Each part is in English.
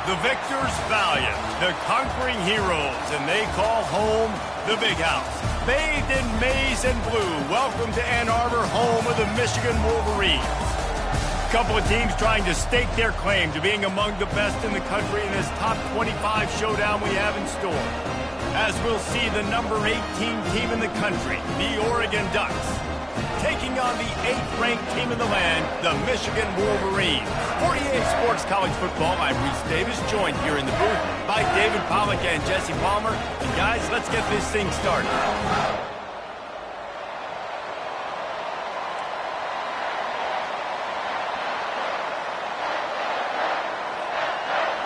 The victors valiant, the conquering heroes, and they call home the Big House. Bathed in maize and blue, welcome to Ann Arbor, home of the Michigan Wolverines. A couple of teams trying to stake their claim to being among the best in the country in this top 25 showdown we have in store. As we'll see the number 18 team in the country, the Oregon Ducks, taking on the 8th-ranked team in the land, the Michigan Wolverines. For EA Sports College Football, I'm Reese Davis, joined here in the booth by David Pollack and Jesse Palmer. And guys, let's get this thing started.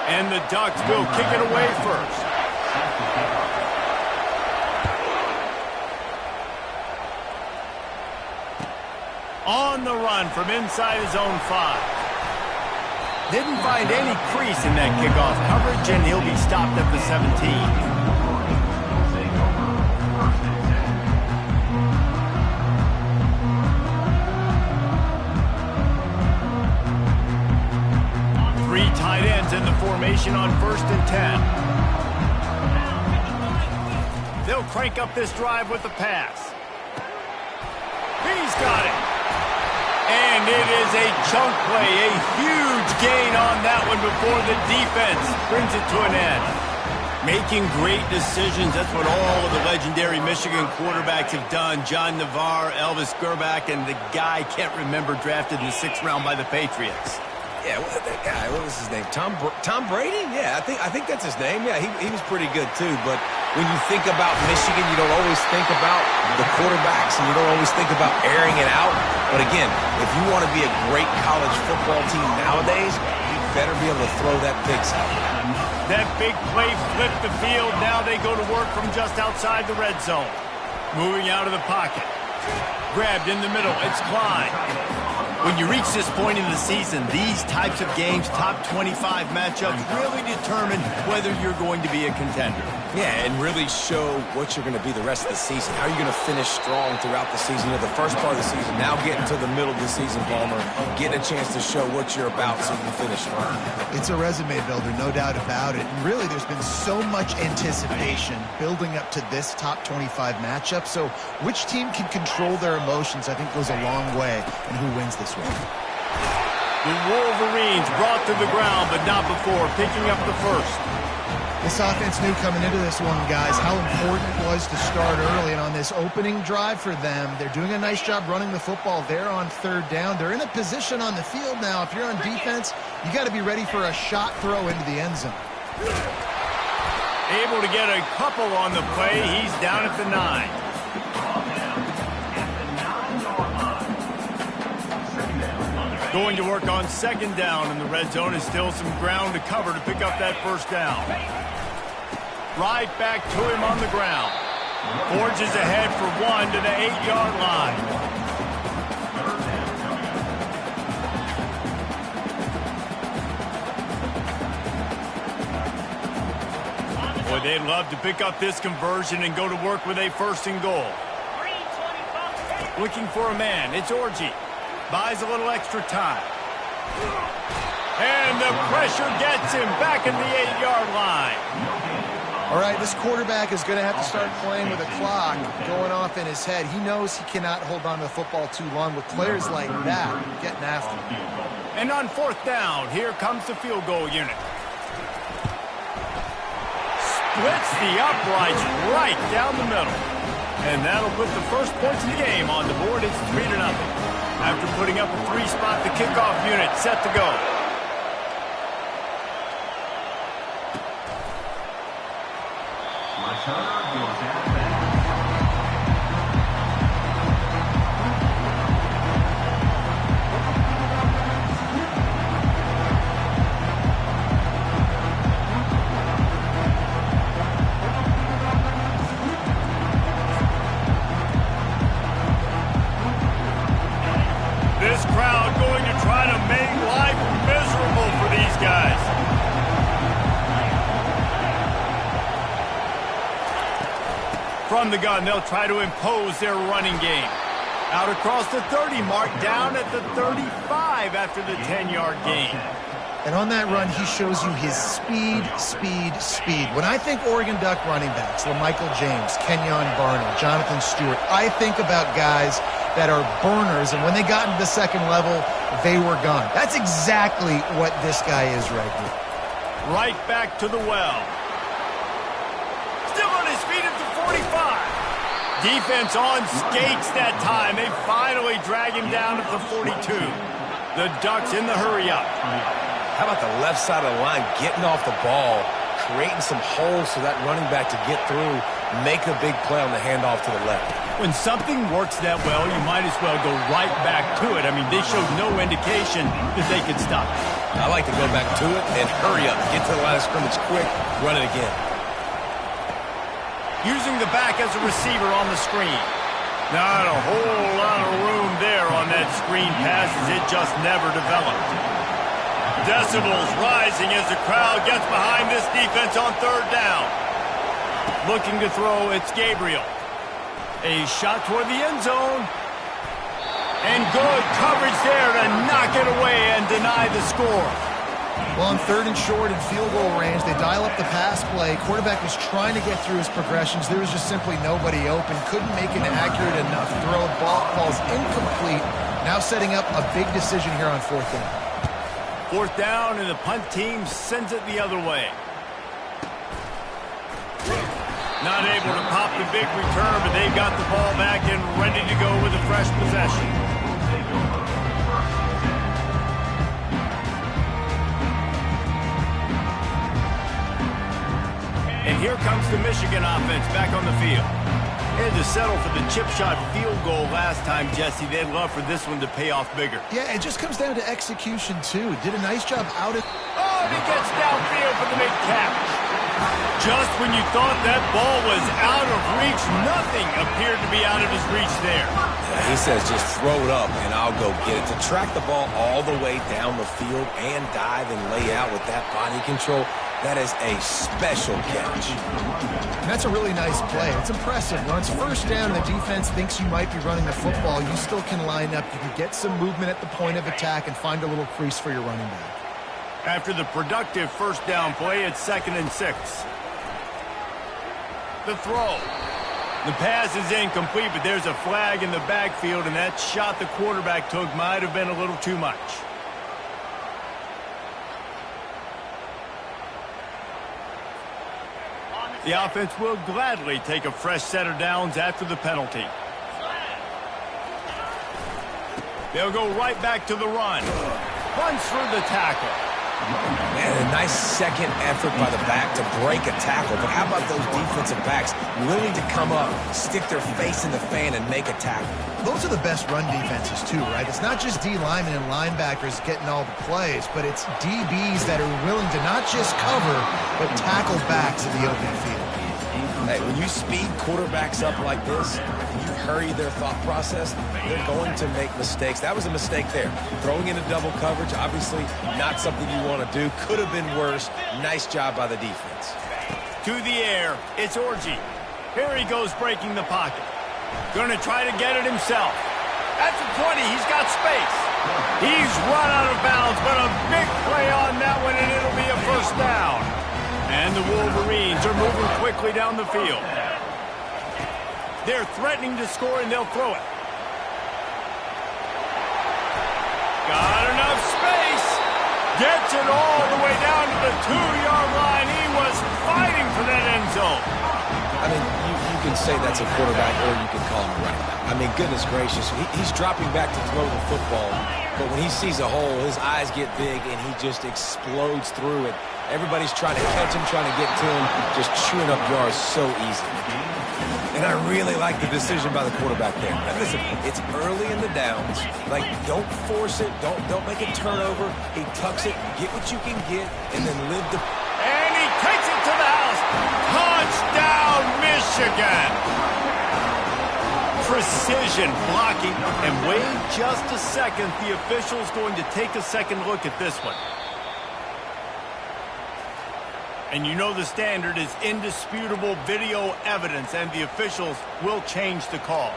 And the Ducks will kick it away first. On the run from inside his own 5. Didn't find any crease in that kickoff coverage, and he'll be stopped at the 17. Three tight ends in the formation on 1st and 10. They'll crank up this drive with the pass. He's got it. And it is a chunk play, a huge gain on that one before the defense brings it to an end. Making great decisions, that's what all of the legendary Michigan quarterbacks have done. John Navarre, Elvis Grbac, and the guy I can't remember drafted in the 6th round by the Patriots. Yeah, that guy, what was his name? Tom Brady? Yeah, I think that's his name. Yeah, he was pretty good too. But when you think about Michigan, you don't always think about the quarterbacks, and you don't always think about airing it out. But again, if you want to be a great college football team nowadays, you better be able to throw that pig out. That big play flipped the field. Now they go to work from just outside the red zone. Moving out of the pocket. Grabbed in the middle. It's Klein. When you reach this point in the season, these types of games, top 25 matchups, really determine whether you're going to be a contender. Yeah, and really show what you're going to be the rest of the season. How are you going to finish strong throughout the season? You know, the first part of the season, now getting to the middle of the season, Palmer, getting a chance to show what you're about so you can finish strong. It's a resume builder, no doubt about it. And really, there's been so much anticipation building up to this top 25 matchup. So which team can control their emotions, I think, goes a long way in who wins this one. The Wolverines brought to the ground, but not before picking up the first. This offense knew coming into this one, guys, how important it was to start early. And on this opening drive for them, they're doing a nice job running the football. They're on 3rd down. They're in a position on the field now. If you're on defense, you got to be ready for a shot throw into the end zone. Able to get a couple on the play. He's down at the 9. Going to work on 2nd down in the red zone, is still some ground to cover to pick up that 1st down. Right back to him on the ground. Forges ahead for 1 to the 8-yard line. Boy, they'd love to pick up this conversion and go to work with a 1st and goal. Looking for a man, it's Orji. Buys a little extra time. And the pressure gets him back at the 8-yard line. All right, this quarterback is going to have to start playing with a clock going off in his head. He knows he cannot hold on to the football too long with players like that getting after him. And on 4th down, here comes the field goal unit. Splits the uprights right down the middle. And that'll put the first points of the game on the board. It's 3-0. After putting up a 3-spot, the kickoff unit set to go. This crowd going to try to make life miserable for these guys. From the gun, they'll try to impose their running game. Out across the 30 mark, down at the 35 after the 10-yard gain. And on that run, he shows you his speed. When I think Oregon Duck running backs, LaMichael James, Kenyon Barney, Jonathan Stewart, I think about guys that are burners, and when they got into the second level, they were gone. That's exactly what this guy is right here. Right back to the well. Still on his feet at the 45. Defense on skates that time. They finally drag him down at the 42. The Ducks in the hurry-up. How about the left side of the line getting off the ball, creating some holes for that running back to get through, make a big play on the handoff to the left. When something works that well, you might as well go right back to it. I mean, they showed no indication that they could stop it. I like to go back to it and hurry up, get to the line of scrimmage quick, run it again. Using the back as a receiver on the screen. Not a whole lot of room there on that screen pass as it just never developed. Decibels rising as the crowd gets behind this defense on third down. Looking to throw, it's Gabriel. A shot toward the end zone. And good coverage there to knock it away and deny the score. Well, on third and short and field goal range, they dial up the pass play. Quarterback was trying to get through his progressions. There was just simply nobody open. Couldn't make an accurate enough throw. Ball falls incomplete. Now setting up a big decision here on fourth down. Fourth down, and the punt team sends it the other way. Not able to pop the big return, but they've got the ball back and ready to go with a fresh possession. And here comes the Michigan offense back on the field. Had to settle for the chip shot field goal last time, Jesse. They'd love for this one to pay off bigger. Yeah, it just comes down to execution, too. Did a nice job out of... Oh, and he gets downfield for the big catch. Just when you thought that ball was out of reach, nothing appeared to be out of his reach there. Yeah, he says just throw it up and I'll go get it. To track the ball all the way down the field and dive and lay out with that body control, that is a special catch. And that's a really nice play. It's impressive. When it's first down and the defense thinks you might be running the football, you still can line up. You can get some movement at the point of attack and find a little crease for your running back. After the productive first down play, it's 2nd and 6. The throw. The pass is incomplete, but there's a flag in the backfield, and that shot the quarterback took might have been a little too much. The offense will gladly take a fresh set of downs after the penalty. They'll go right back to the run. Runs through the tackle. Man, a nice second effort by the back to break a tackle. But how about those defensive backs willing to come up, stick their face in the fan, and make a tackle? Those are the best run defenses, too, right? It's not just D linemen and linebackers getting all the plays, but it's DBs that are willing to not just cover, but tackle backs in the open field. Hey, when you speed quarterbacks up like this, you hurry their thought process, they're going to make mistakes. That was a mistake there. Throwing into double coverage, obviously not something you want to do. Could have been worse. Nice job by the defense. To the air, it's Orji. Here he goes breaking the pocket. Going to try to get it himself. At the 20, he's got space. He's run out of bounds, but a big play on that one, and it'll be a first down. And the Wolverines are moving quickly down the field. They're threatening to score, and they'll throw it. Got enough space. Gets it all the way down to the 2-yard line. He was fighting for that end zone. I mean, you can say that's a quarterback, or you can call him a running back. I mean, goodness gracious, he's dropping back to throw the football, but when he sees a hole, his eyes get big, and he just explodes through it. Everybody's trying to catch him, trying to get to him, just chewing up yards so easy. And I really like the decision by the quarterback there. Now, listen, it's early in the downs. Like, don't force it. Don't make a turnover. He tucks it, get what you can get, and then live the... And he takes it to the house. Touchdown, Michigan. Precision blocking. And wait just a second. The official's going to take a second look at this one. And you know the standard is indisputable video evidence, and the officials will change the call.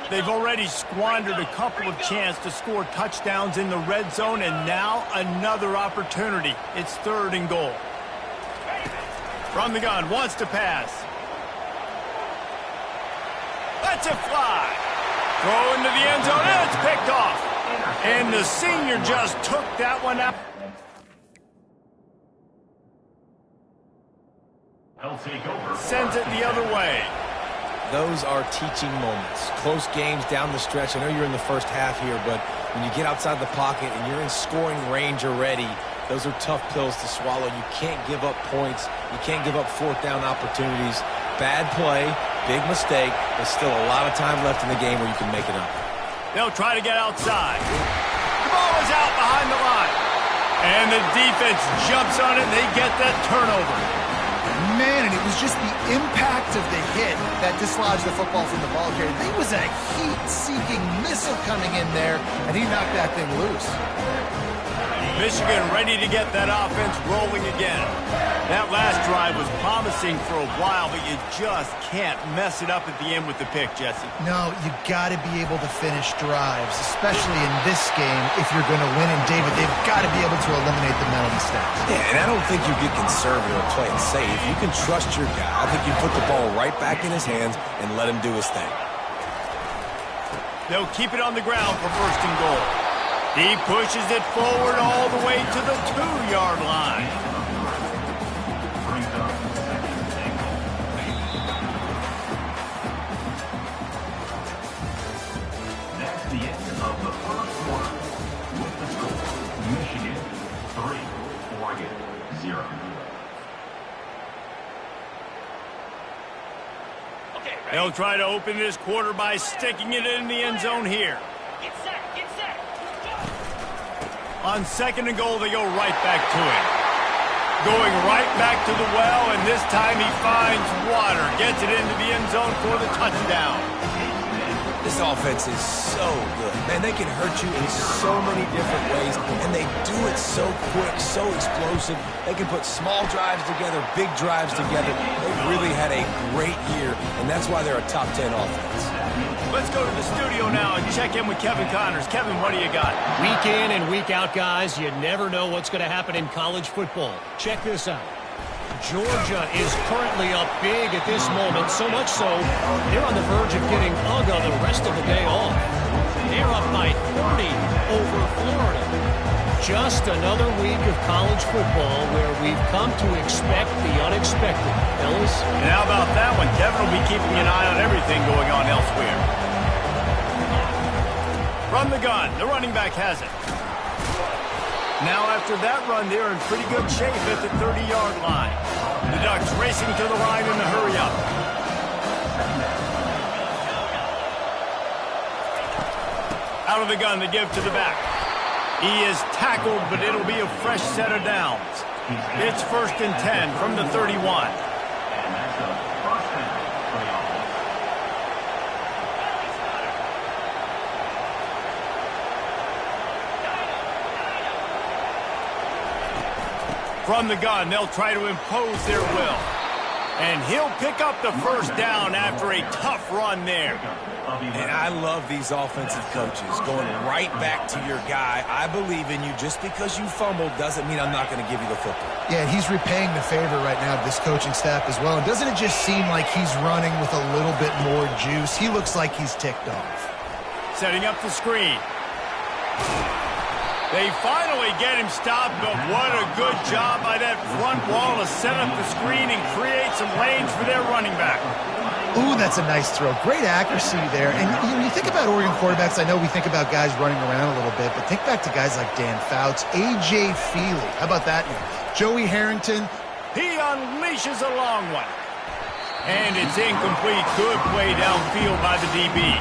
They've already squandered a couple of chances to score touchdowns in the red zone, and now another opportunity. It's 3rd and goal. From the gun, wants to pass. Lets it fly. Throw into the end zone, and it's picked off. And the senior just took that one out. Sends it the other way. Those are teaching moments. Close games down the stretch. I know you're in the first half here, but when you get outside the pocket and you're in scoring range already, those are tough pills to swallow. You can't give up points. You can't give up 4th down opportunities. Bad play, big mistake. There's still a lot of time left in the game where you can make it up. They'll try to get outside. The ball is out behind the line. And the defense jumps on it, and they get that turnover. Man, and it was just the impact of the hit that dislodged the football from the ball carrier. There was a heat-seeking missile coming in there, and he knocked that thing loose. Michigan ready to get that offense rolling again. That last drive was promising for a while, but you just can't mess it up at the end with the pick, Jesse. No, you got to be able to finish drives, especially in this game if you're going to win. And, David, they've got to be able to eliminate the mental mistakes. Yeah, and I don't think you get conservative or play it safe. You can trust your guy. I think you put the ball right back in his hands and let him do his thing. They'll keep it on the ground for 1st and goal. He pushes it forward all the way to the 2-yard line. That's the end of the 1st quarter. With the score, Michigan 3, Oregon 0. They'll try to open this quarter by sticking it in the end zone here. Get set, get set. On 2nd and goal, they go right back to it. Going right back to the well, and this time he finds water. Gets it into the end zone for the touchdown. This offense is so good. Man, they can hurt you in so many different ways, and they do it so quick, so explosive. They can put small drives together, big drives together. They've really had a great year, and that's why they're a top 10 offense. Let's go to the studio now and check in with Kevin Connors. Kevin, what do you got? Week in and week out, guys, you never know what's going to happen in college football. Check this out. Georgia is currently up big at this moment, so much so they're on the verge of getting UGA the rest of the day off. They're up by 30 over Florida. Just another week of college football where we've come to expect the unexpected. Ellis? And how about that one? Kevin will be keeping an eye on everything going on elsewhere. From the gun, the running back has it. Now after that run, they're in pretty good shape at the 30-yard line. The Ducks racing to the line in the hurry-up. Out of the gun, they give to the back. He is tackled, but it'll be a fresh set of downs. It's 1st and 10 from the 31. From the gun, they'll try to impose their will. And he'll pick up the 1st down after a tough run there. And I love these offensive coaches going right back to your guy. I believe in you. Just because you fumbled doesn't mean I'm not going to give you the football. Yeah, he's repaying the favor right now to this coaching staff as well. And doesn't it just seem like he's running with a little bit more juice? He looks like he's ticked off. Setting up the screen. They finally get him stopped, but what a good job by that front wall to set up the screen and create some lanes for their running back. Ooh, that's a nice throw. Great accuracy there. And when you think about Oregon quarterbacks, I know we think about guys running around a little bit, but think back to guys like Dan Fouts, A.J. Feely. How about that name? Joey Harrington. He unleashes a long one. And it's incomplete. Good play downfield by the DB.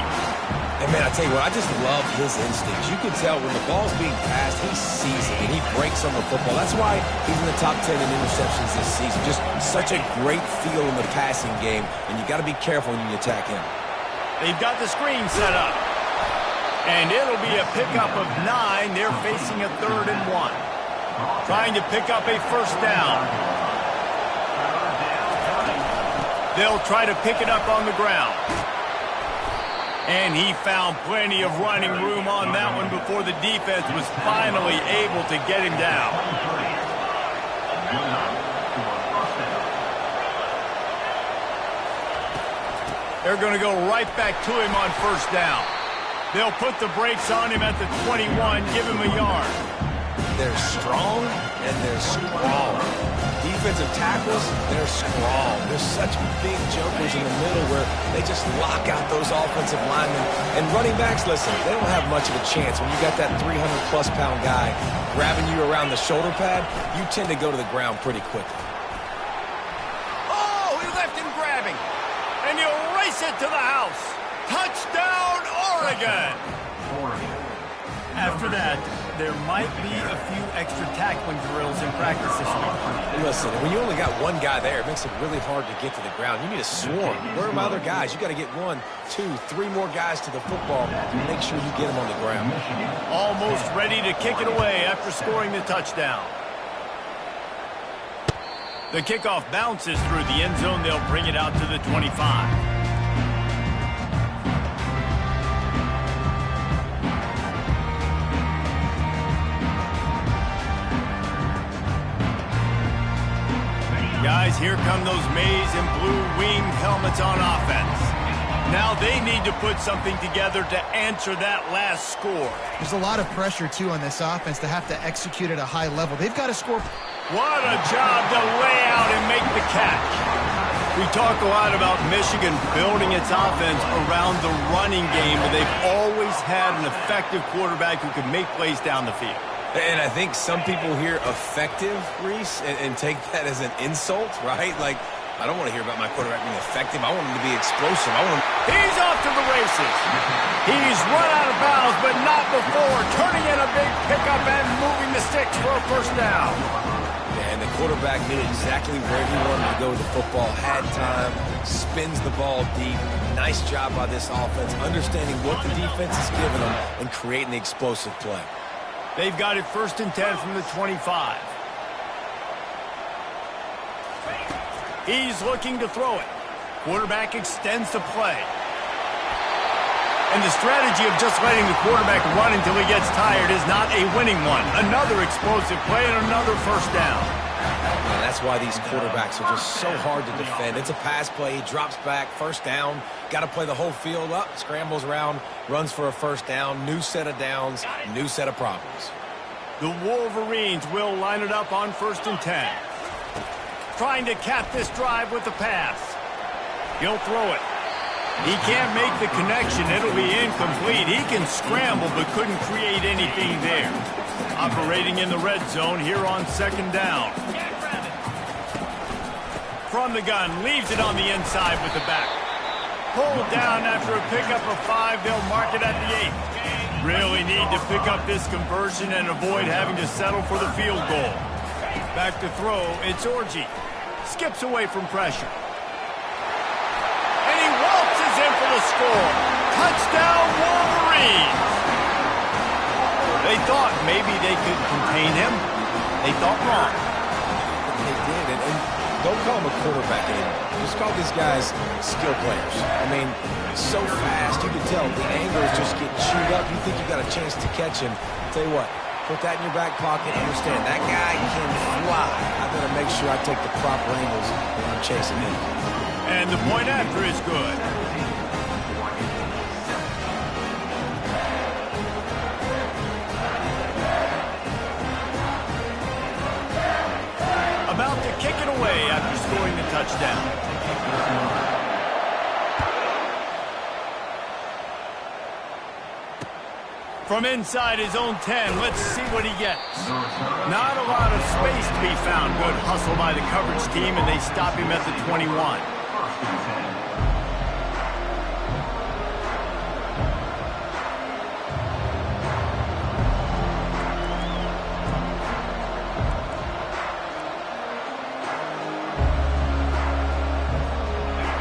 And, man, I tell you what, I just love his instincts. You can tell when the ball's being passed, he sees it, and he breaks on the football. That's why he's in the top 10 in interceptions this season. Just such a great feel in the passing game, and you got to be careful when you attack him. They've got the screen set up. And it'll be a pickup of 9. They're facing a 3rd and 1. Trying to pick up a 1st down. They'll try to pick it up on the ground. And he found plenty of running room on that one before the defense was finally able to get him down. They're going to go right back to him on first down. They'll put the brakes on him at the 21, give him a yard. They're strong and they're strong. Defensive tackles, they're strong. There's such big jokers in the middle where they just lock out those offensive linemen. And running backs, listen, they don't have much of a chance. When you got that 300-plus pound guy grabbing you around the shoulder pad, you tend to go to the ground pretty quickly. Oh, he left him grabbing. And he'll race it to the house. Touchdown, Oregon! After that, there might be a few extra tackling drills in practice this week. Listen, when you only got one guy there, it makes it really hard to get to the ground. You need a swarm. Where are my other guys? You got to get 1, 2, 3 more guys to the football to make sure you get them on the ground. Almost ready to kick it away after scoring the touchdown. The kickoff bounces through the end zone. They'll bring it out to the 25. Guys, here come those maize and blue winged helmets on offense. Now they need to put something together to answer that last score. There's a lot of pressure, too, on this offense to have to execute at a high level. They've got to score. What a job to lay out and make the catch. We talk a lot about Michigan building its offense around the running game, but they've always had an effective quarterback who can make plays down the field. And I think some people hear effective, Reese, and take that as an insult, right? Like, I don't want to hear about my quarterback being effective. I want him to be explosive. He's off to the races. He's run out of bounds, but not before turning in a big pickup and moving the sticks for a first down. Yeah, and the quarterback knew exactly where he wanted to go with the football, had time, spins the ball deep. Nice job by this offense, understanding what the defense is giving them and creating the explosive play. They've got it 1st and 10 from the 25. He's looking to throw it. Quarterback extends the play. And the strategy of just letting the quarterback run until he gets tired is not a winning one. Another explosive play and another first down. And that's why these quarterbacks are just so hard to defend. It's a pass play, he drops back, first down, got to play the whole field up, scrambles around, runs for a first down, new set of downs, new set of problems. The Wolverines will line it up on 1st and 10. Trying to cap this drive with the pass. He'll throw it. He can't make the connection. It'll be incomplete. He can scramble but couldn't create anything there. Operating in the red zone here on 2nd down. From the gun, leaves it on the inside with the back. Pulled down after a pickup of 5. They'll mark it at the 8. Really need to pick up this conversion and avoid having to settle for the field goal. Back to throw, it's Orji. Skips away from pressure. And he waltzes in for the score. Touchdown, Wolverines! They thought maybe they could contain him. They thought wrong. They did, and don't call him a quarterback anymore. Just call these guys skill players. I mean, so fast, you can tell the angles just get chewed up. You think you got a chance to catch him. Tell you what, put that in your back pocket. Understand, that guy can fly. I better make sure I take the proper angles when I'm chasing him. And the point after is good. About to kick it away after scoring the touchdown. From inside his own 10, let's see what he gets. Not a lot of space to be found. Good hustle by the coverage team, and they stop him at the 21.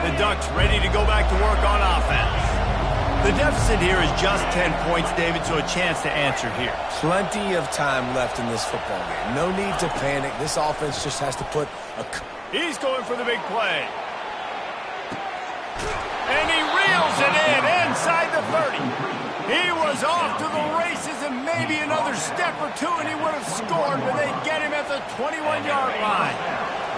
The Ducks ready to go back to work on offense. The deficit here is just 10 points, David, so a chance to answer here. Plenty of time left in this football game. No need to panic. This offense just has to put a... He's going for the big play. And he reels it in inside the 30. He was off to the races and maybe another step or two and he would have scored, but they get him at the 21-yard line.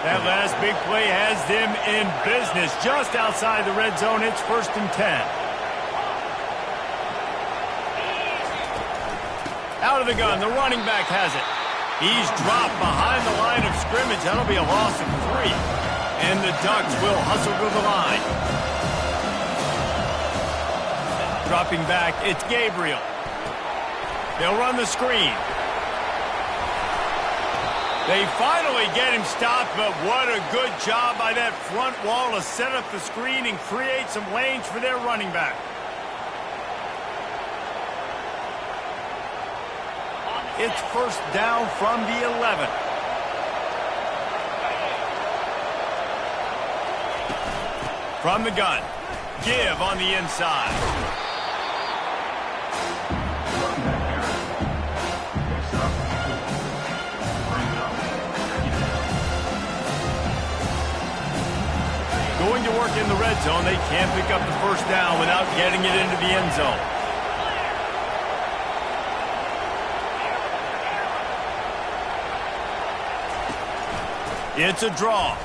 That last big play has them in business just outside the red zone. It's 1st and 10. Out of the gun, the running back has it. He's dropped behind the line of scrimmage. That'll be a loss of 3. And the Ducks will hustle to the line. Dropping back, it's Gabriel. They'll run the screen. They finally get him stopped, but what a good job by that front wall to set up the screen and create some lanes for their running back. It's 1st down from the 11. From the gun, give on the inside. Going to work in the red zone, they can't pick up the 1st down without getting it into the end zone. It's a draw.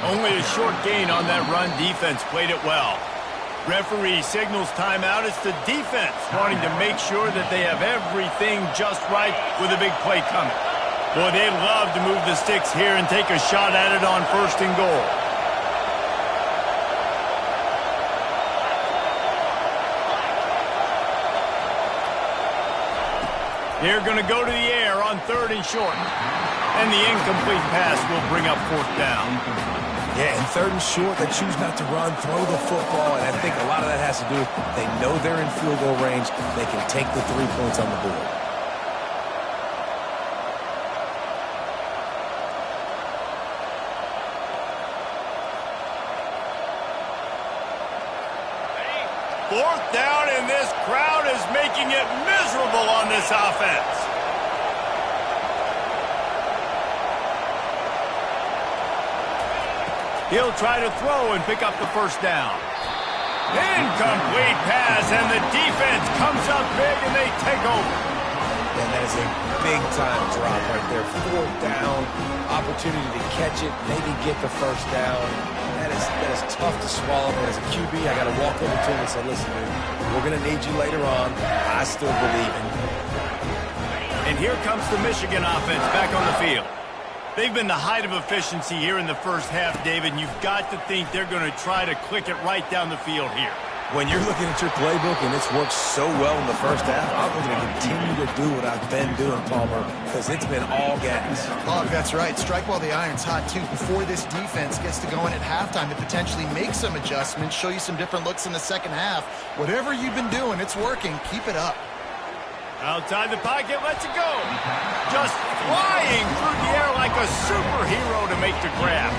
Only a short gain on that run. Defense played it well. Referee signals timeout. It's the defense wanting to make sure that they have everything just right with a big play coming. Boy, they love to move the sticks here and take a shot at it on 1st and goal. They're going to go to the air on 3rd and short. And the incomplete pass will bring up 4th down. Yeah, and 3rd and short, they choose not to run, throw the football, and I think a lot of that has to do with they know they're in field goal range. They can take the 3 points on the board. Fourth down, and this crowd is making it miserable on this offense. He'll try to throw and pick up the 1st down. Incomplete pass, and the defense comes up big, and they take over. And that is a big-time drop right there. 4th down, opportunity to catch it, maybe get the 1st down. That is tough to swallow, but as a QB, I got to walk over to him and say, listen, dude, we're going to need you later on. I still believe in you. And here comes the Michigan offense back on the field. They've been the height of efficiency here in the 1st half, David, and you've got to think they're going to try to click it right down the field here. When you're looking at your playbook and it's worked so well in the 1st half, I'm going to continue to do what I've been doing, Palmer, because it's been all gas. Oh, that's right. Strike while the iron's hot, too. Before this defense gets to going at halftime to potentially make some adjustments, show you some different looks in the 2nd half. Whatever you've been doing, it's working. Keep it up. Outside the pocket, lets it go. Just flying through the air like a superhero to make the grab.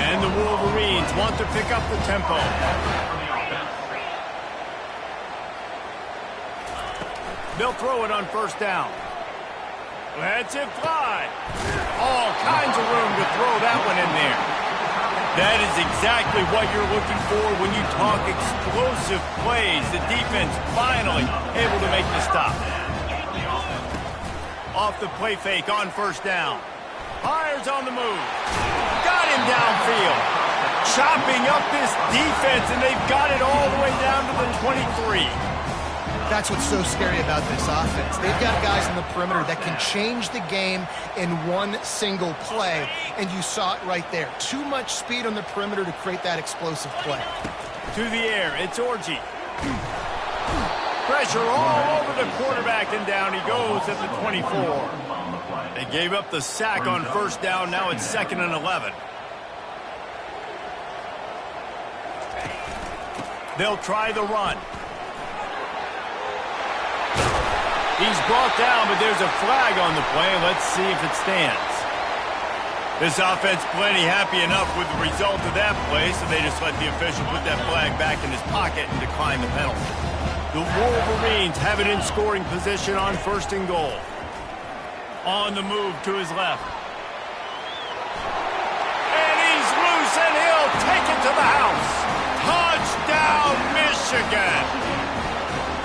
And the Wolverines want to pick up the tempo. They'll throw it on 1st down. Lets it fly. All kinds of room to throw that one in there. That is exactly what you're looking for when you talk explosive plays. The defense finally able to make the stop. Off the play fake on 1st down. Hires on the move. Got him downfield. Chopping up this defense, and they've got it all the way down to the 23. That's what's so scary about this offense. They've got guys in the perimeter that can change the game in one single play, and you saw it right there. Too much speed on the perimeter to create that explosive play. To the air, it's Orji. Pressure all over the quarterback, and down he goes at the 24. They gave up the sack on 1st down. Now it's 2nd and 11. They'll try the run. He's brought down, but there's a flag on the play. Let's see if it stands. This offense plenty happy enough with the result of that play, so they just let the official put that flag back in his pocket and decline the penalty. The Wolverines have it in scoring position on 1st and goal. On the move to his left. And he's loose, and he'll take it to the house. Touchdown, Michigan!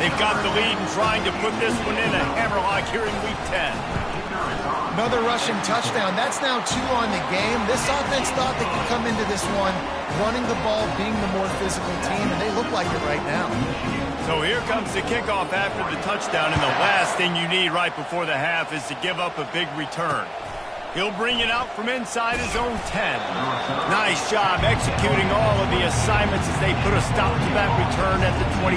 They've got the lead and trying to put this one in a hammerlock here in Week 10. Another rushing touchdown. That's now 2 on the game. This offense thought they could come into this one running the ball, being the more physical team, and they look like it right now. So here comes the kickoff after the touchdown, and the last thing you need right before the half is to give up a big return. He'll bring it out from inside his own 10. Nice job executing all of the assignments as they put a stop to that return at the 22.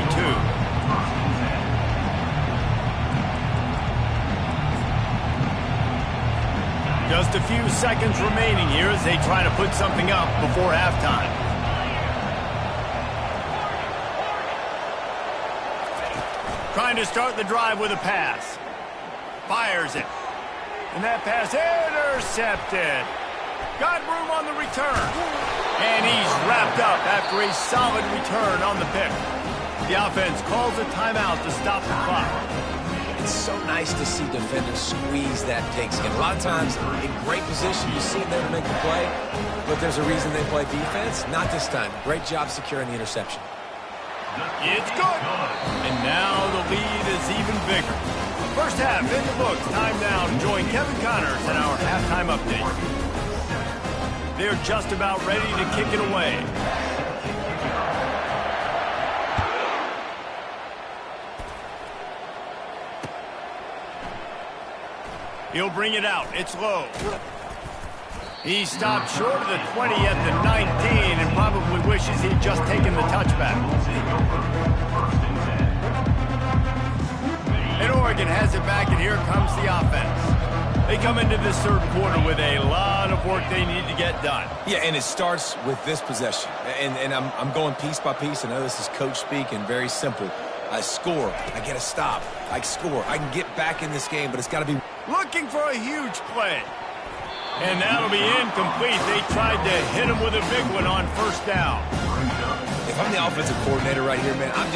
Just a few seconds remaining here as they try to put something up before halftime. Trying to start the drive with a pass. Fires it. And that pass intercepted. Got room on the return. And he's wrapped up after a solid return on the pick. The offense calls a timeout to stop the clock. It's so nice to see defenders squeeze that pigskin. A lot of times, in great position, you see them there to make the play, but there's a reason they play defense. Not this time. Great job securing the interception. It's good. And now the lead is even bigger. First half in the books. Time now to join Kevin Connors in our halftime update. They're just about ready to kick it away. He'll bring it out. It's low. He stopped short of the 20 at the 19 and probably wishes he'd just taken the touchback. And Oregon has it back, and here comes the offense. They come into this third quarter with a lot of work they need to get done. Yeah, and it starts with this possession. And I'm going piece by piece. I know this is coach speak and very simple. I score. I get a stop. I score. I can get back in this game, but it's got to be... Looking for a huge play. And that'll be incomplete. They tried to hit him with a big one on first down. If I'm the offensive coordinator right here, man, I'm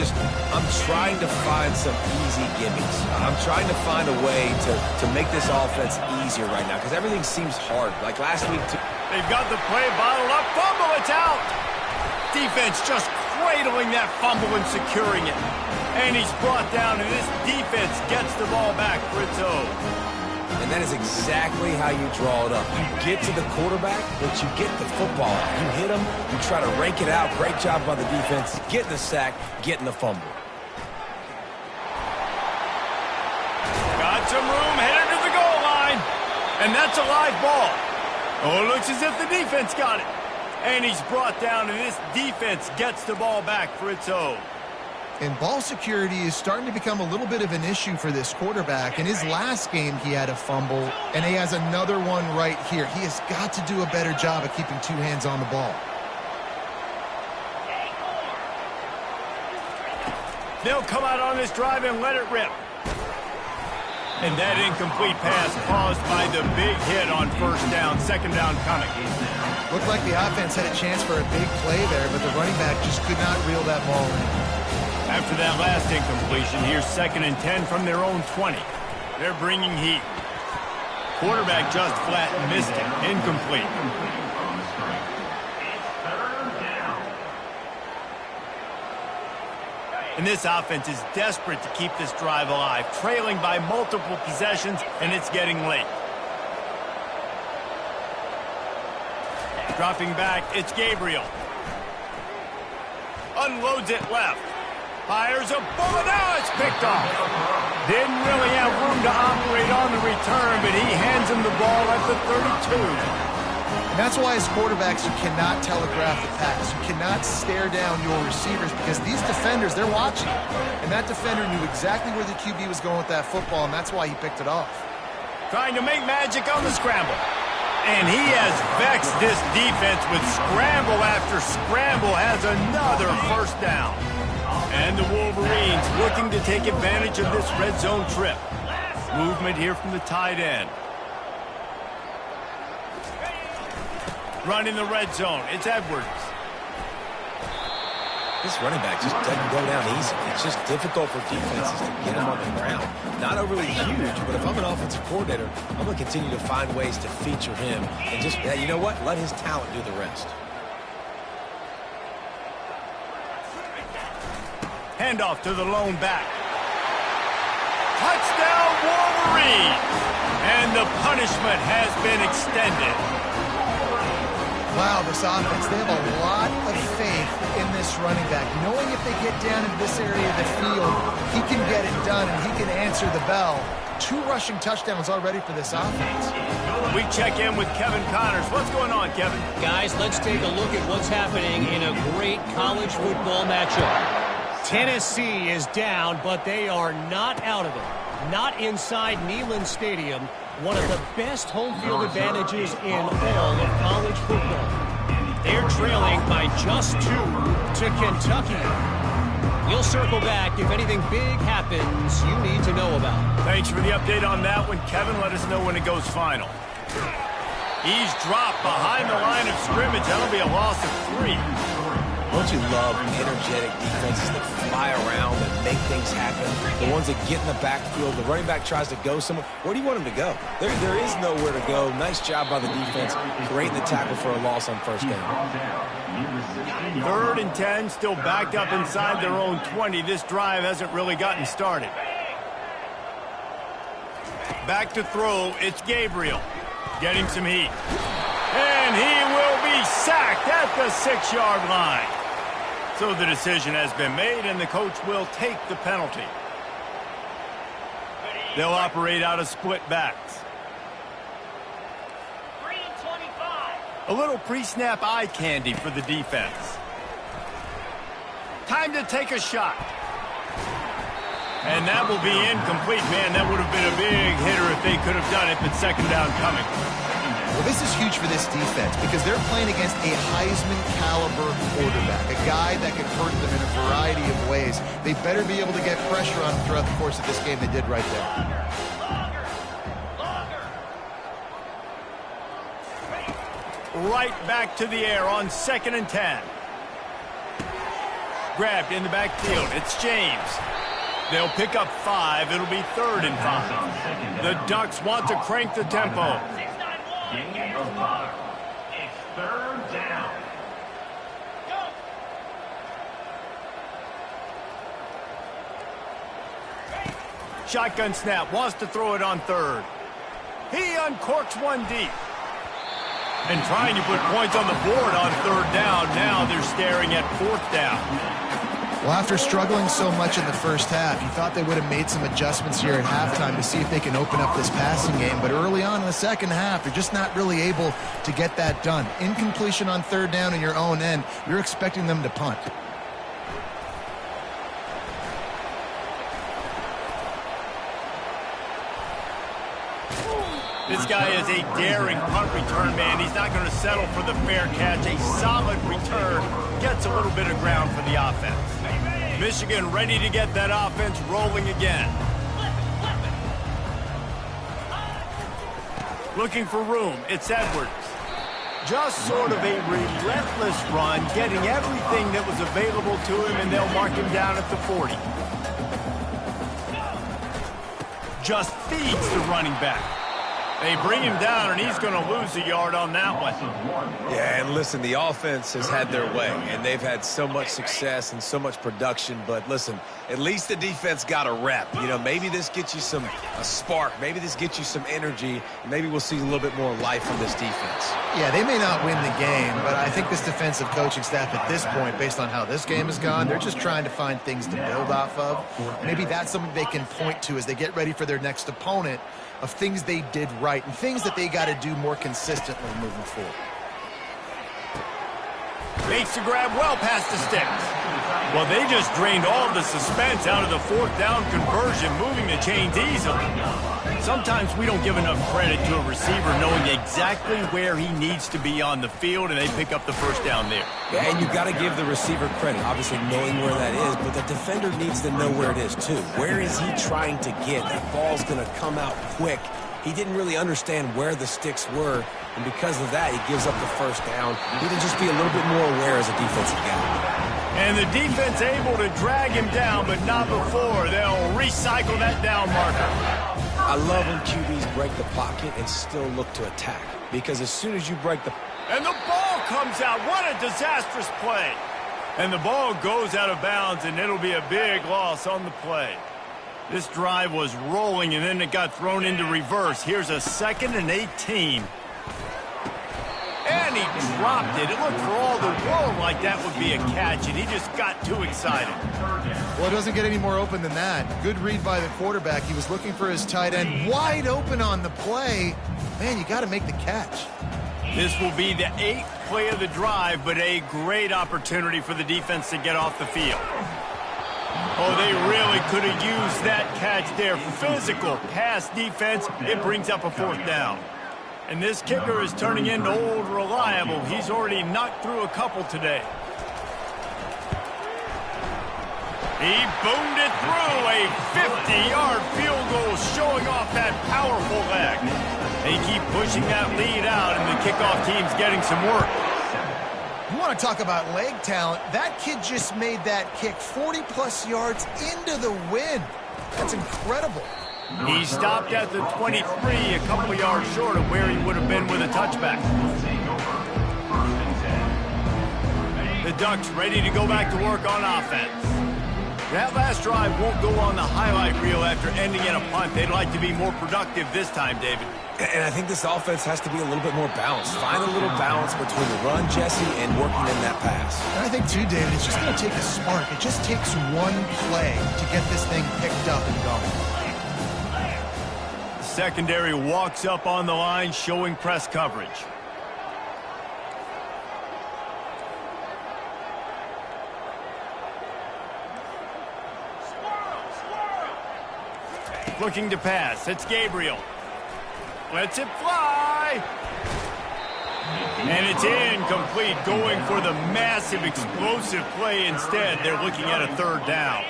trying to find some easy gimmicks. I'm trying to find a way to make this offense easier right now because everything seems hard. Like last week, they've got the play bottled up. Fumble, it's out. Defense just cradling that fumble and securing it. And he's brought down, and this defense gets the ball back for its own. And that is exactly how you draw it up. You get to the quarterback, but you get the football. You hit him, you try to rake it out. Great job by the defense, getting the sack, getting the fumble. Got some room, headed to the goal line. And that's a live ball. Oh, it looks as if the defense got it. And he's brought down, and this defense gets the ball back for its own. And ball security is starting to become a little bit of an issue for this quarterback. In his last game, he had a fumble, and he has another one right here. He has got to do a better job of keeping 2 hands on the ball. They'll come out on this drive and let it rip. And that incomplete pass caused by the big hit on first down, second down coming. Looked like the offense had a chance for a big play there, but the running back just could not reel that ball in. After that last incompletion, here's 2nd and 10 from their own 20. They're bringing heat. Quarterback just flat missed it. Incomplete. And this offense is desperate to keep this drive alive, trailing by multiple possessions, and it's getting late. Dropping back, it's Gabriel. Unloads it left. Fires a bullet. Now it's picked off. Didn't really have room to operate on the return, but he hands him the ball at the 32. And that's why as quarterbacks, you cannot telegraph the pass. You cannot stare down your receivers because these defenders, they're watching. And that defender knew exactly where the QB was going with that football, and that's why he picked it off. Trying to make magic on the scramble. And he has vexed this defense with scramble after scramble, has another first down. And the Wolverines looking to take advantage of this red zone trip. Movement here from the tight end. Run in the red zone. It's Edwards. This running back just doesn't go down easy. It's just difficult for defenses to get him on the ground. Not overly huge, but if I'm an offensive coordinator, I'm going to continue to find ways to feature him. And just, yeah, you know what? Let his talent do the rest. Handoff to the lone back. Touchdown, Wolverines! And the punishment has been extended. Wow, this offense, they have a lot of faith in this running back. Knowing if they get down in this area of the field, he can get it done and he can answer the bell. 2 rushing touchdowns already for this offense. We check in with Kevin Connors. What's going on, Kevin? Guys, let's take a look at what's happening in a great college football matchup. Tennessee is down, but they are not out of it. Not inside Neyland Stadium, one of the best home field advantages in all of college football. They're trailing by just 2 to Kentucky. We'll circle back if anything big happens you need to know about. Thanks for the update on that one, Kevin. Let us know when it goes final. He's dropped behind the line of scrimmage. That'll be a loss of 3. Don't you love energetic defenses that fly around and make things happen? The ones that get in the backfield, the running back tries to go somewhere. Where do you want him to go? There is nowhere to go. Nice job by the defense, creating the tackle for a loss on first down. 3rd and 10, still backed up inside their own 20. This drive hasn't really gotten started. Back to throw, it's Gabriel. Getting some heat. And he will be sacked at the 6-yard line. So the decision has been made, and the coach will take the penalty. They'll operate out of split backs. A little pre-snap eye candy for the defense. Time to take a shot. And that will be incomplete. Man, that would have been a big hitter if they could have done it, but 2nd down coming. Well, this is huge for this defense because they're playing against a Heisman-caliber quarterback, a guy that can hurt them in a variety of ways. They better be able to get pressure on him throughout the course of this game. They did right there. Right back to the air on 2nd and 10. Grabbed in the backfield. It's James. They'll pick up 5. It'll be 3rd and 5. The Ducks want to crank the tempo. Gain of 5. It's 3rd down. Shotgun snap. Wants to throw it on 3rd. He uncorks one deep. And trying to put points on the board on 3rd down. Now they're staring at 4th down. Well, after struggling so much in the first half, you thought they would have made some adjustments here at halftime to see if they can open up this passing game. But early on in the second half, they're just not really able to get that done. Incompletion on 3rd down in your own end, you're expecting them to punt. This guy is a daring punt return man. He's not going to settle for the fair catch. A solid return gets a little bit of ground for the offense. Michigan ready to get that offense rolling again. Looking for room. It's Edwards. Just sort of a relentless run, getting everything that was available to him, and they'll mark him down at the 40. Just feeds the running back. They bring him down, and he's going to lose a yard on that one. Yeah, and listen, the offense has had their way, and they've had so much success and so much production. But listen, at least the defense got a rep. You know, maybe this gets you a spark. Maybe this gets you some energy. Maybe we'll see a little bit more life from this defense. Yeah, they may not win the game, but I think this defensive coaching staff at this point, based on how this game has gone, they're just trying to find things to build off of. Maybe that's something they can point to as they get ready for their next opponent, of things they did right and things that they got to do more consistently moving forward. Makes the grab well past the sticks. Well, they just drained all of the suspense out of the 4th down conversion, moving the chains easily. Sometimes we don't give enough credit to a receiver knowing exactly where he needs to be on the field, and they pick up the 1st down there. Yeah, and you've got to give the receiver credit, obviously knowing where that is, but the defender needs to know where it is too. Where is he trying to get? That ball's going to come out quick. He didn't really understand where the sticks were, and because of that, he gives up the 1st down. He need to just be a little bit more aware as a defensive guy. And the defense able to drag him down, but not before. They'll recycle that down marker. I love when QBs break the pocket and still look to attack, because as soon as you break the... And the ball comes out. What a disastrous play. And the ball goes out of bounds, and it'll be a big loss on the play. This drive was rolling, and then it got thrown into reverse. Here's a 2nd and 18. And he dropped it. It looked for all the world like that would be a catch, and he just got too excited. Well, it doesn't get any more open than that. Good read by the quarterback. He was looking for his tight end wide open on the play. Man, you got to make the catch. This will be the 8th play of the drive, but a great opportunity for the defense to get off the field. Oh, they really could have used that catch there. Physical pass defense. It brings up a 4th down. And this kicker is turning into old reliable. He's already knocked through a couple today. He boomed it through. A 50-yard field goal showing off that powerful leg. They keep pushing that lead out, and the kickoff team's getting some work. You want to talk about leg talent? That kid just made that kick 40-plus yards into the wind. That's incredible. He stopped at the 23, a couple yards short of where he would have been with a touchback. The Ducks ready to go back to work on offense. That last drive won't go on the highlight reel after ending in a punt. They'd like to be more productive this time, David. And I think this offense has to be a little bit more balanced. Find a little balance between the run, Jesse, and working in that pass. And I think, too, David, it's just going to take a spark. It just takes one play to get this thing picked up and going. Secondary walks up on the line, showing press coverage. Looking to pass. It's Gabriel. Lets it fly. And it's incomplete, going for the massive explosive play instead. They're looking at a 3rd down.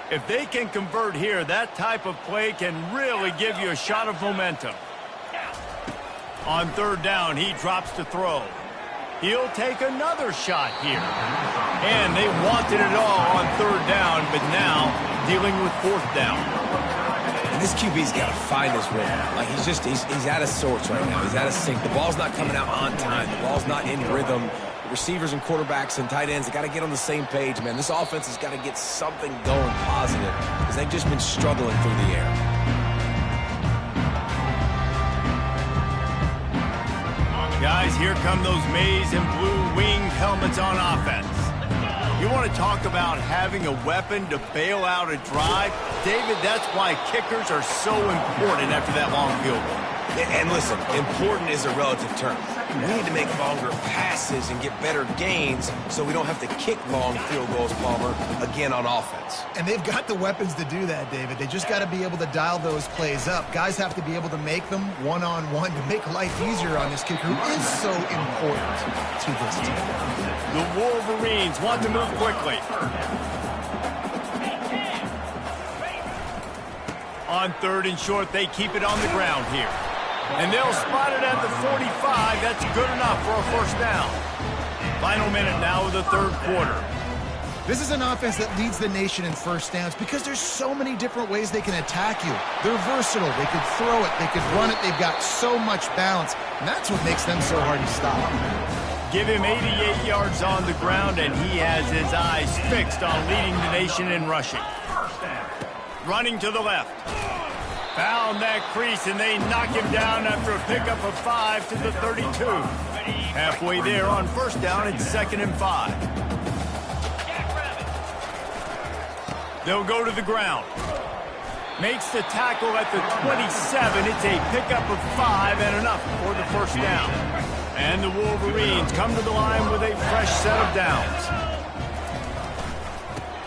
If they can convert here, that type of play can really give you a shot of momentum. On 3rd down, he drops to throw. He'll take another shot here. And they wanted it all on 3rd down, but now dealing with 4th down. And this QB's got to find his rhythm. Like he's out of sorts right now. He's out of sync. The ball's not coming out on time. The ball's not in rhythm. The receivers and quarterbacks and tight ends, they got to get on the same page, man. This offense has got to get something going positive because they've just been struggling through the air. Guys, here come those maize and blue winged helmets on offense. You want to talk about having a weapon to bail out a drive? David, that's why kickers are so important after that long field goal. And listen, important is a relative term. We need to make longer passes and get better gains so we don't have to kick long field goals, Palmer, again on offense. And they've got the weapons to do that, David. They just got to be able to dial those plays up. Guys have to be able to make them one-on-one to make life easier on this kicker, who is so important to this team. The Wolverines want to move quickly. On 3rd and short, they keep it on the ground here. And they'll spot it at the 45. That's good enough for a 1st down. Final minute now of the 3rd quarter. This is an offense that leads the nation in 1st downs because there's so many different ways they can attack you. They're versatile. They could throw it. They could run it. They've got so much balance. And that's what makes them so hard to stop. Give him 88 yards on the ground, and he has his eyes fixed on leading the nation in rushing. Running to the left. Found that crease, and they knock him down after a pickup of 5 to the 32. Halfway there on 1st down, it's 2nd and 5. They'll go to the ground. Makes the tackle at the 27. It's a pickup of 5 and enough for the 1st down. And the Wolverines come to the line with a fresh set of downs.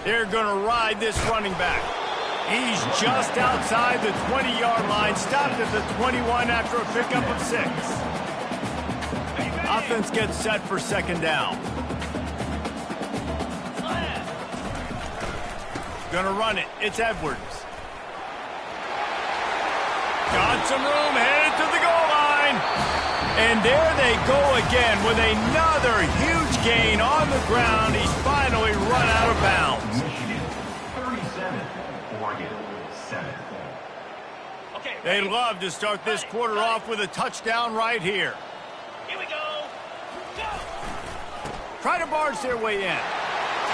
They're going to ride this running back. He's just outside the 20-yard line, stopped at the 21 after a pickup of 6. Offense gets set for 2nd down. Gonna run it. It's Edwards. Got some room, headed to the goal line. And there they go again with another huge gain on the ground. He's finally run out of bounds. Michigan, 37. Oregon, 7. They love to start this quarter off with a touchdown right here. Here we go. Go. Try to barge their way in.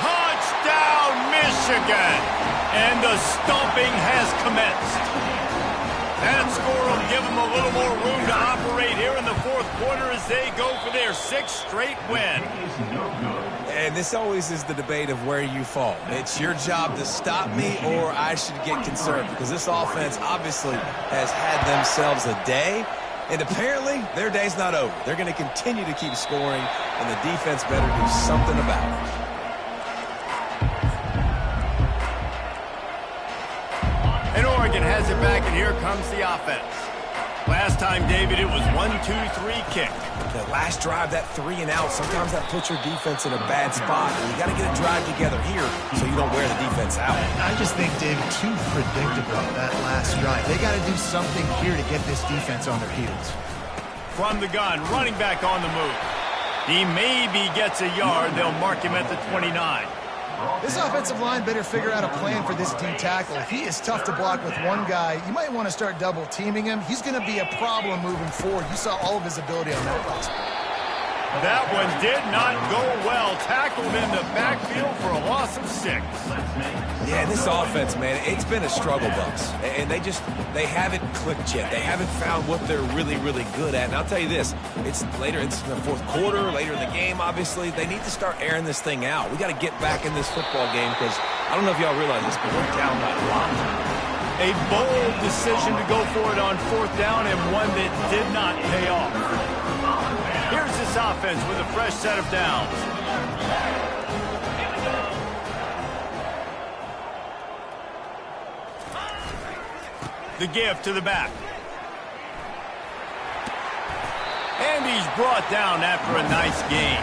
Touchdown, Michigan! And the stomping has commenced. That score will give them a little more room to operate here in the fourth quarter as they go for their 6th straight win. And this always is the debate of where you fall. It's your job to stop me or I should get concerned because this offense obviously has had themselves a day. And apparently, their day's not over. They're going to continue to keep scoring, and the defense better do something about it. And Oregon has it back, and here comes the offense. Last time, David, it was 1-2-3 kick. The last drive, that 3 and out, sometimes that puts your defense in a bad spot. And you got to get a drive together here so you don't wear the defense out. I just think, David, too predictable that last drive. They got to do something here to get this defense on their heels. From the gun, running back on the move. He maybe gets a yard. They'll mark him at the 29. This offensive line better figure out a plan for this D tackle. If he is tough to block with one guy, you might want to start double teaming him. He's going to be a problem moving forward. You saw all of his ability on that last one. That one did not go well. Tackled in the backfield for a loss of 6. Yeah, this offense, man, it's been a struggle bus. And they haven't clicked yet. They haven't found what they're really, really good at. And I'll tell you this, it's later in the fourth quarter, later in the game, obviously. They need to start airing this thing out. We got to get back in this football game because I don't know if y'all realize this, but we're down by a lot. A bold decision to go for it on 4th down and one that did not pay off. Here's this offense with a fresh set of downs. The give to the back. And he's brought down after a nice gain.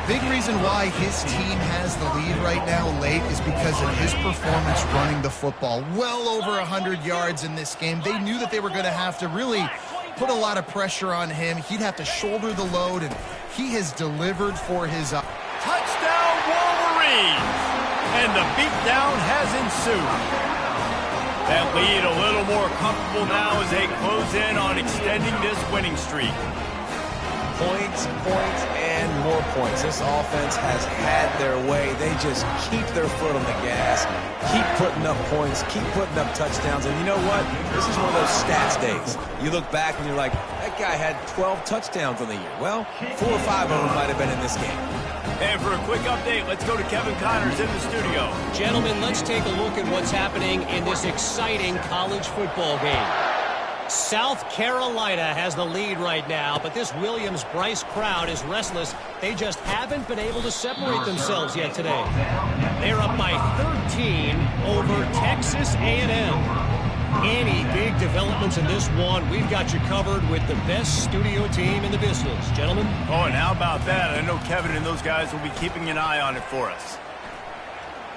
Big reason why his team has the lead right now late is because of his performance running the football. Well over 100 yards in this game. They knew that they were going to have to really put a lot of pressure on him. He'd have to shoulder the load, and he has delivered for his... Touchdown, Wolverines! And the beatdown has ensued. That lead a little more comfortable now as they close in on extending this winning streak. Points, and more points. This offense has had their way. They just keep their foot on the gas, keep putting up points, keep putting up touchdowns. And you know what? This is one of those stats days. You look back and you're like, that guy had 12 touchdowns on the year. Well, 4 or 5 of them might have been in this game. And for a quick update, let's go to Kevin Connors in the studio. Gentlemen, let's take a look at what's happening in this exciting college football game. South Carolina has the lead right now, but this Williams-Brice crowd is restless. They just haven't been able to separate themselves yet today. They're up by 13 over Texas A&M. Any big developments in this one, we've got you covered with the best studio team in the business. Gentlemen? Oh, and how about that? I know Kevin and those guys will be keeping an eye on it for us.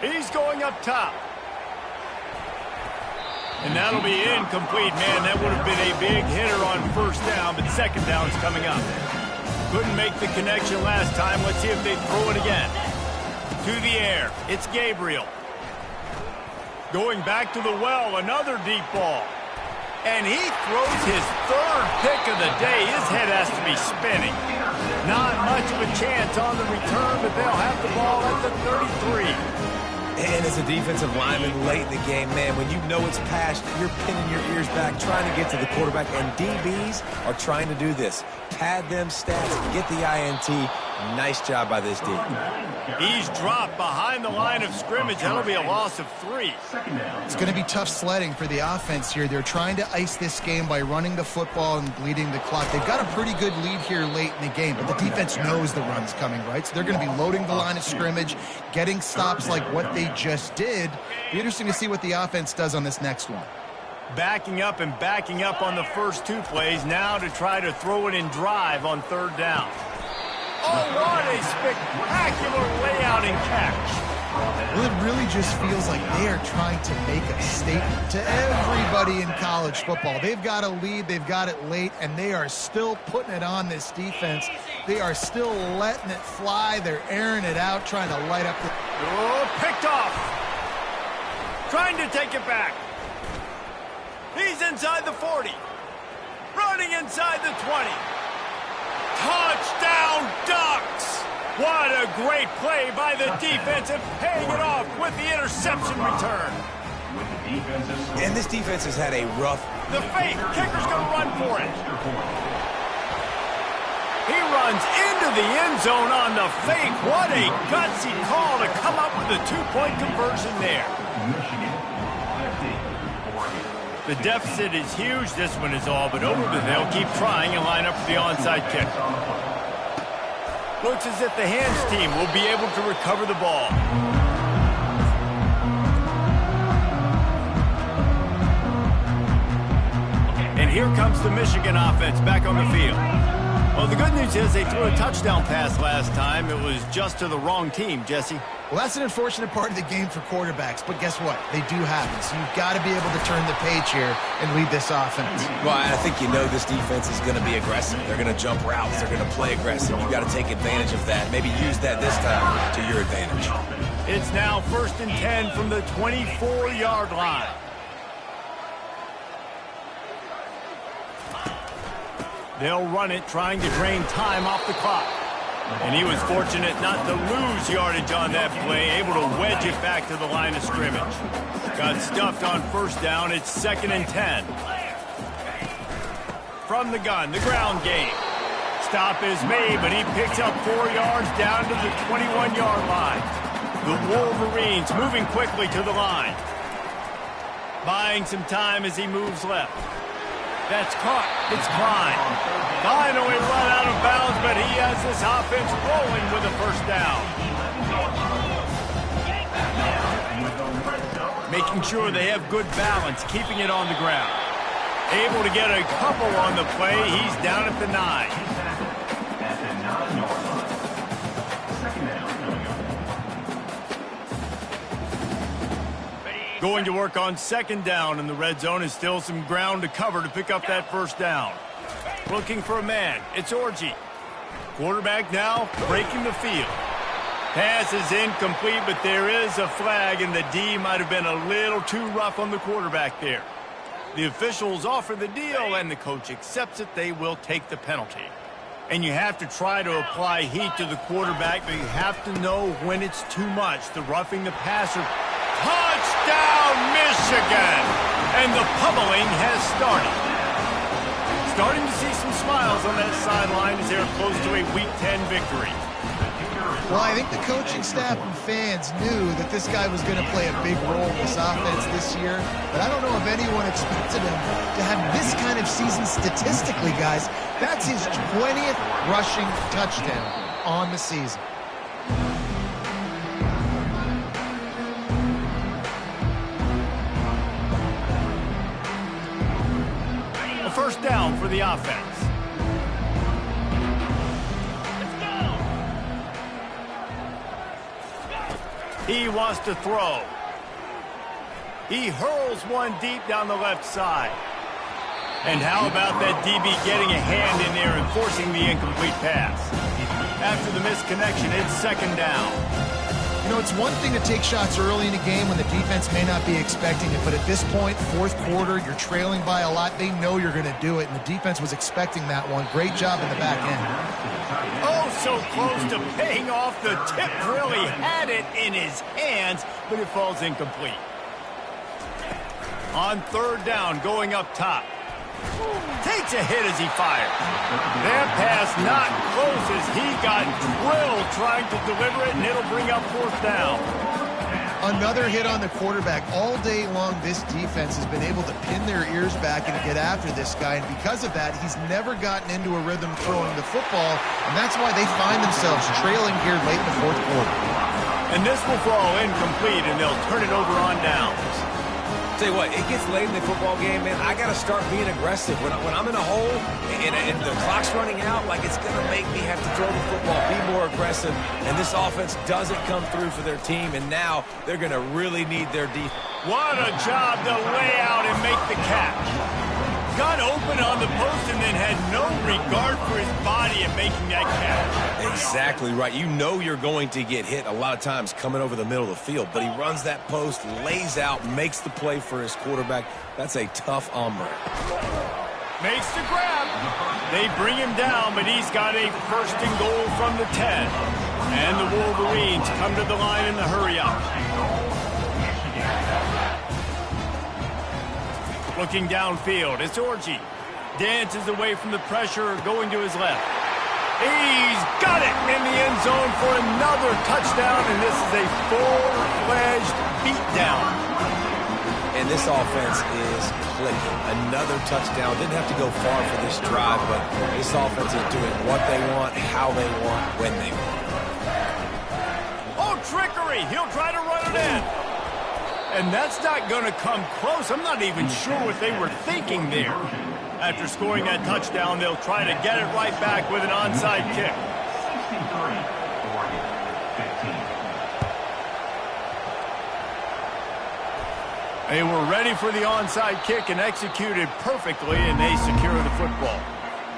He's going up top. And that'll be incomplete, man. That would have been a big hitter on 1st down, but 2nd down is coming up. Couldn't make the connection last time. Let's see if they throw it again. To the air. It's Gabriel. Going back to the well, another deep ball. And he throws his 3rd pick of the day. His head has to be spinning. Not much of a chance on the return, but they'll have the ball at the 33. And as a defensive lineman late in the game, man, when you know it's past, you're pinning your ears back, trying to get to the quarterback. And DBs are trying to do this. Pad them stats, get the INT. Nice job by this D. He's dropped behind the line of scrimmage. That'll be a loss of 3. It's going to be tough sledding for the offense here. They're trying to ice this game by running the football and bleeding the clock. They've got a pretty good lead here late in the game, but the defense knows the run's coming, right? So they're going to be loading the line of scrimmage, getting stops like what they just did. Be interesting to see what the offense does on this next one. Backing up and backing up on the first 2 plays, now to try to throw it in drive on 3rd down. Oh, what a spectacular layout and catch. Well, it really just feels like they are trying to make a statement to everybody in college football. They've got a lead, they've got it late, and they are still putting it on this defense. They are still letting it fly. They're airing it out, trying to light up the... Oh, picked off. Trying to take it back. He's inside the 40. Running inside the 20. Touchdown, Ducks! What a great play by the defense and paying it off with the interception return. And this defense has had a rough... The fake. Kicker's going to run for it. He runs into the end zone on the fake. What a gutsy call to come up with a two-point conversion there. The deficit is huge. This one is all but over, but they'll keep trying and line up for the onside kick. Looks as if the hands team will be able to recover the ball. And here comes the Michigan offense back on the field. Well, the good news is they threw a touchdown pass last time. It was just to the wrong team, Jesse. Well, that's an unfortunate part of the game for quarterbacks, but guess what? They do happen, so you've got to be able to turn the page here and lead this offense. Well, I think you know this defense is going to be aggressive. They're going to jump routes. They're going to play aggressive. You've got to take advantage of that. Maybe use that this time to your advantage. It's now 1st and 10 from the 24-yard line. They'll run it, trying to drain time off the clock. And he was fortunate not to lose yardage on that play, able to wedge it back to the line of scrimmage. Got stuffed on 1st down. It's 2nd and 10. From the gun, the ground game. Stop is made, but he picks up 4 yards down to the 21-yard line. The Wolverines moving quickly to the line. Buying some time as he moves left. That's caught. It's Klein. Finally run out of bounds, but he has this offense rolling with a 1st down. Making sure they have good balance, keeping it on the ground. Able to get a couple on the play. He's down at the 9. Going to work on 2nd down in the red zone is still some ground to cover to pick up that 1st down. Looking for a man. It's Orji. Quarterback now breaking the field. Pass is incomplete, but there is a flag, and the D might have been a little too rough on the quarterback there. The officials offer the deal, and the coach accepts it. They will take the penalty. And you have to try to apply heat to the quarterback, but you have to know when it's too much. The roughing the passer. Touchdown, Michigan! And the pummeling has started. Starting to see some smiles on that sideline as they're close to a Week 10 victory. Well, I think the coaching staff and fans knew that this guy was going to play a big role in this offense this year, but I don't know if anyone expected him to have this kind of season statistically, guys. That's his 20th rushing touchdown on the season. A 1st down for the offense. He wants to throw. He hurls one deep down the left side. And how about that DB getting a hand in there and forcing the incomplete pass? After the misconnection, it's 2nd down. You know, it's one thing to take shots early in a game when the defense may not be expecting it, but at this point, 4th quarter, you're trailing by a lot. They know you're going to do it, and the defense was expecting that one. Great job in the back end. Oh, so close to paying off. The tip really had it in his hands, but it falls incomplete. On 3rd down, going up top. Takes a hit as he fires. That pass not close as he got drilled trying to deliver it, and it'll bring up 4th down. Another hit on the quarterback. All day long, this defense has been able to pin their ears back and get after this guy, and because of that, he's never gotten into a rhythm throwing the football, and that's why they find themselves trailing here late in the 4th quarter. And this will fall incomplete, and they'll turn it over on downs. Tell you what, it gets late in the football game, man. I got to start being aggressive. When I'm in a hole and the clock's running out, like it's going to make me have to throw the football, be more aggressive. And this offense doesn't come through for their team, and now they're going to really need their defense. What a job to lay out and make the catch. Got open on the post and then had no regard for his body in making that catch. Exactly right. You know you're going to get hit a lot of times coming over the middle of the field, but he runs that post, lays out, makes the play for his quarterback. That's a tough hombre. Makes the grab. They bring him down, but he's got a first and goal from the 10. And the Wolverines come to the line in the hurry-up. Looking downfield, it's Orji. Dances away from the pressure, going to his left. He's got it in the end zone for another touchdown, and this is a full-fledged beatdown. And this offense is clicking. Another touchdown. Didn't have to go far for this drive, but this offense is doing what they want, how they want, when they want. Oh, trickery! He'll try to run it in. And that's not going to come close. I'm not even sure what they were thinking there. After scoring that touchdown, they'll try to get it right back with an onside kick. 63-40. They were ready for the onside kick and executed perfectly, and they secure the football.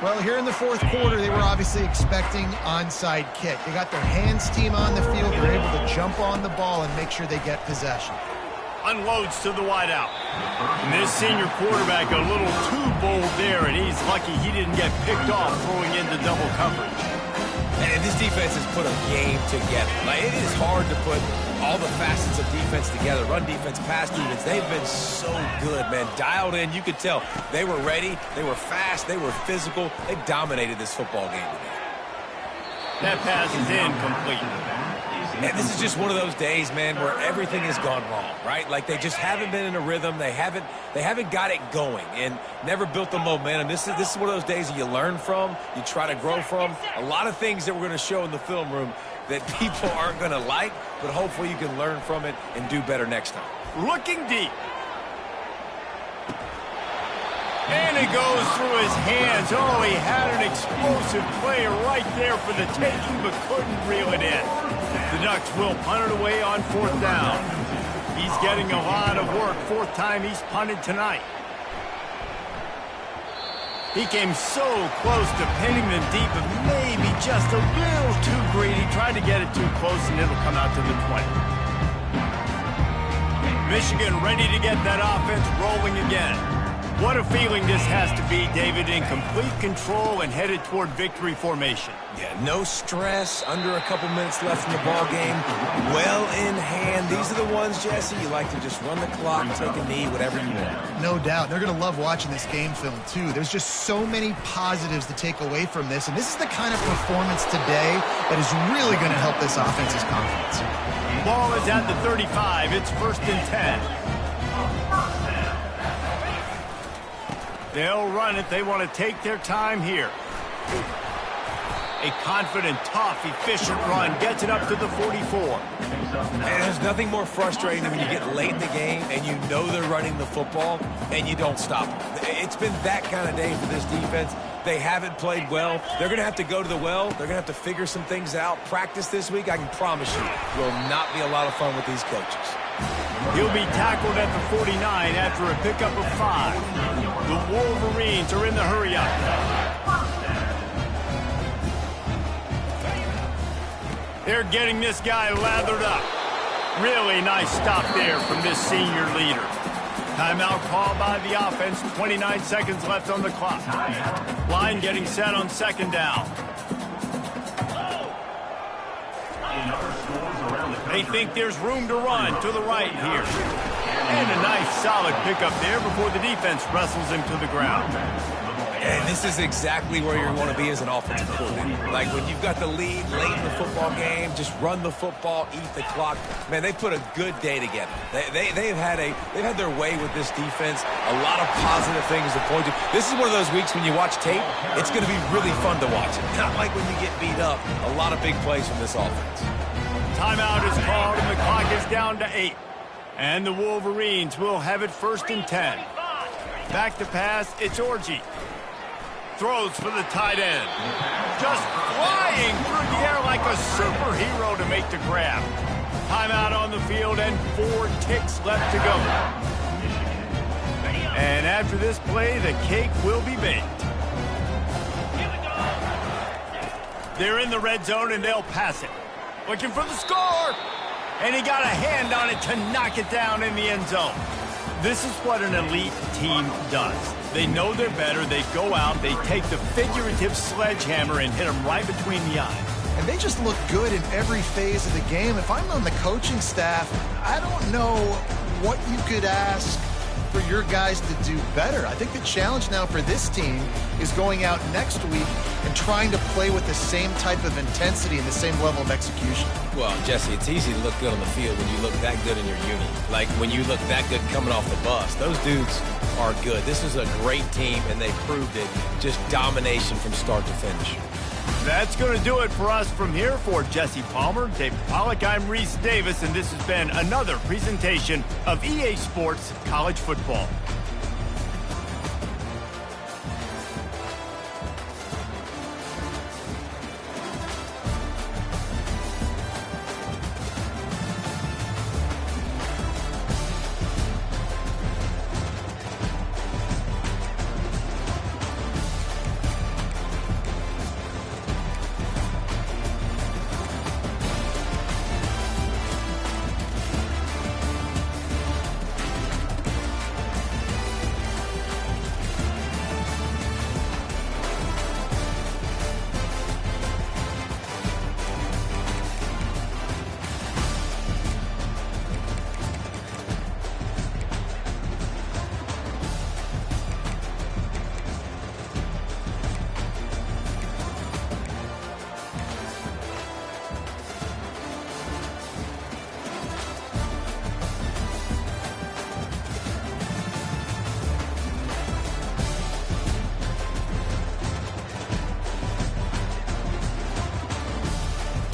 Well, here in the fourth quarter, they were obviously expecting onside kick. They got their hands team on the field. They're able to jump on the ball and make sure they get possession. Unloads to the wideout. And this senior quarterback a little too bold there, and he's lucky he didn't get picked off throwing into double coverage. And this defense has put a game together. Like, it is hard to put all the facets of defense together. Run defense, pass defense. They've been so good, man. Dialed in. You could tell they were ready. They were fast. They were physical. They dominated this football game today. That pass is incomplete. And this is just one of those days, man, where everything has gone wrong, right? Like, they just haven't been in a rhythm. They haven't got it going and never built the momentum. This is one of those days that you learn from, you try to grow from. A lot of things that we're going to show in the film room that people aren't going to like, but hopefully you can learn from it and do better next time. Looking deep. And it goes through his hands. Oh, he had an explosive play right there for the taking, but couldn't reel it in. The Ducks will punt it away on fourth down. He's getting a lot of work. Fourth time he's punted tonight. He came so close to pinning them deep, but maybe just a little too greedy. Tried to get it too close, and it'll come out to the 20. Michigan ready to get that offense rolling again. What a feeling this has to be, David, in complete control and headed toward victory formation. Yeah, no stress, under a couple minutes left in the ball game, well in hand. These are the ones, Jesse, you like to just run the clock, take a knee, whatever you want. No doubt. They're going to love watching this game film, too. There's just so many positives to take away from this, and this is the kind of performance today that is really going to help this offense's confidence. Ball is at the 35. It's first and 10. They'll run it. They want to take their time here. A confident, tough, efficient run. Gets it up to the 44. And there's nothing more frustrating than when you get late in the game and you know they're running the football and you don't stop them. It's been that kind of day for this defense. They haven't played well. They're going to have to go to the well. They're going to have to figure some things out. Practice this week, I can promise you, will not be a lot of fun with these coaches. He'll be tackled at the 49 after a pickup of 5. The Wolverines are in the hurry-up. They're getting this guy lathered up. Really nice stop there from this senior leader. Timeout called by the offense. 29 seconds left on the clock. Line getting set on second down. They think there's room to run to the right here. And a nice solid pickup there before the defense wrestles him to the ground. And this is exactly where you want to be as an offensive coordinator. Like when you've got the lead late in the football game, just run the football, eat the clock. Man, they put a good day together. They've had their way with this defense. A lot of positive things to point to. This is one of those weeks when you watch tape, it's going to be really fun to watch it. Not like when you get beat up. A lot of big plays from this offense. Timeout is called and the clock is down to 8. And the Wolverines will have it first and 10. Back to pass, it's Orji. Throws for the tight end. Just flying through the air like a superhero to make the grab. Timeout on the field and 4 ticks left to go. And after this play, the cake will be baked. They're in the red zone and they'll pass it. Looking for the score. And he got a hand on it to knock it down in the end zone. This is what an elite team does. They know they're better. They go out. They take the figurative sledgehammer and hit them right between the eyes. And they just look good in every phase of the game. If I'm on the coaching staff, I don't know what you could ask for your guys to do better. I think the challenge now for this team is going out next week and trying to play with the same type of intensity and the same level of execution. Well, Jesse, it's easy to look good on the field when you look that good in your uni. Like when you look that good coming off the bus. Those dudes are good. This is a great team, and they proved it. Just domination from start to finish. That's going to do it for us from here. For Jesse Palmer, Dave Pollack, I'm Reese Davis, and this has been another presentation of EA Sports College Football.